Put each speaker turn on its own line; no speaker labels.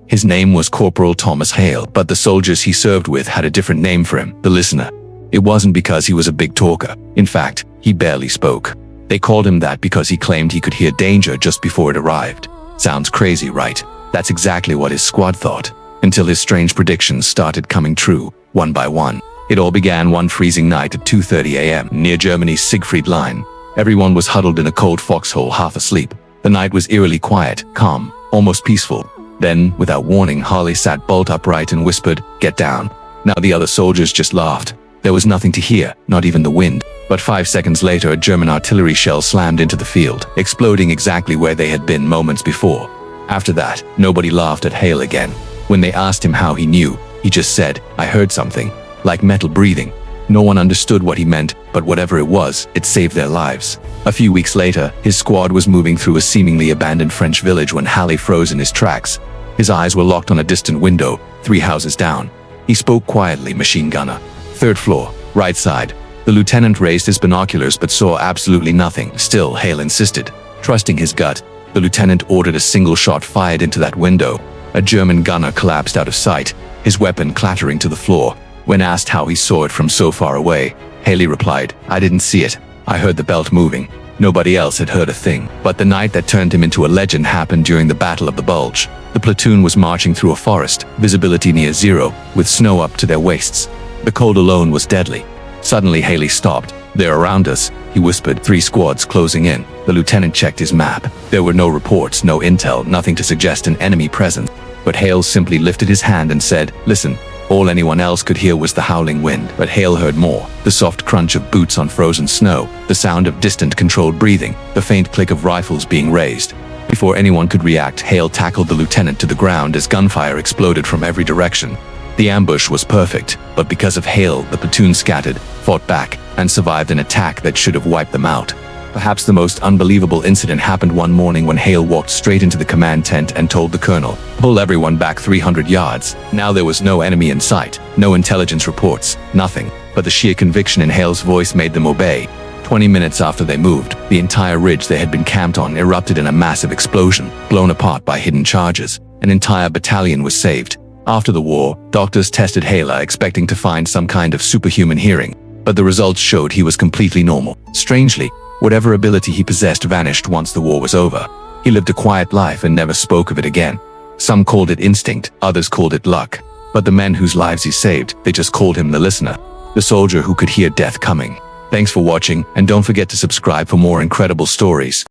His name was Corporal Thomas Hale, but the soldiers he served with had a different name for him, the listener. It wasn't because he was a big talker. In fact, he barely spoke. They called him that because he claimed he could hear danger just before it arrived. Sounds crazy, right? That's exactly what his squad thought, until his strange predictions started coming true, one by one. It all began one freezing night at 2:30 a.m. near Germany's Siegfried Line. Everyone was huddled in a cold foxhole, half asleep. The night was eerily quiet, calm, almost peaceful. Then, without warning, Harley sat bolt upright and whispered, "Get down." Now the other soldiers just laughed. There was nothing to hear, not even the wind. But 5 seconds later, a German artillery shell slammed into the field, exploding exactly where they had been moments before. After that, nobody laughed at Hale again. When they asked him how he knew, he just said, "I heard something, like metal breathing." No one understood what he meant, but whatever it was, it saved their lives. A few weeks later, his squad was moving through a seemingly abandoned French village when Hale froze in his tracks. His eyes were locked on a distant window, 3 houses down. He spoke quietly, "Machine gunner. 3rd floor, right side." The lieutenant raised his binoculars but saw absolutely nothing. Still, Hale insisted. Trusting his gut, the lieutenant ordered a single shot fired into that window. A German gunner collapsed out of sight, his weapon clattering to the floor. When asked how he saw it from so far away, Haley replied, "I didn't see it. I heard the belt moving." Nobody else had heard a thing. But the night that turned him into a legend happened during the Battle of the Bulge. The platoon was marching through a forest, visibility near zero, with snow up to their waists. The cold alone was deadly. Suddenly Haley stopped. "They're around us," he whispered, 3 squads closing in. The lieutenant checked his map. There were no reports, no intel, nothing to suggest an enemy presence. But Hale simply lifted his hand and said, "Listen." All anyone else could hear was the howling wind, but Hale heard more. The soft crunch of boots on frozen snow, the sound of distant controlled breathing, the faint click of rifles being raised. Before anyone could react, Hale tackled the lieutenant to the ground as gunfire exploded from every direction. The ambush was perfect, but because of Hale, the platoon scattered, fought back, and survived an attack that should have wiped them out. Perhaps the most unbelievable incident happened one morning when Hale walked straight into the command tent and told the colonel, "Pull everyone back 300 yards. Now there was no enemy in sight, no intelligence reports, nothing. But the sheer conviction in Hale's voice made them obey. 20 minutes after they moved, the entire ridge they had been camped on erupted in a massive explosion, blown apart by hidden charges. An entire battalion was saved. After the war, doctors tested Hale, expecting to find some kind of superhuman hearing, but the results showed he was completely normal. Strangely, whatever ability he possessed vanished once the war was over. He lived a quiet life and never spoke of it again. Some called it instinct, others called it luck. But the men whose lives he saved, they just called him the listener, the soldier who could hear death coming. Thanks for watching, and don't forget to subscribe for more incredible stories.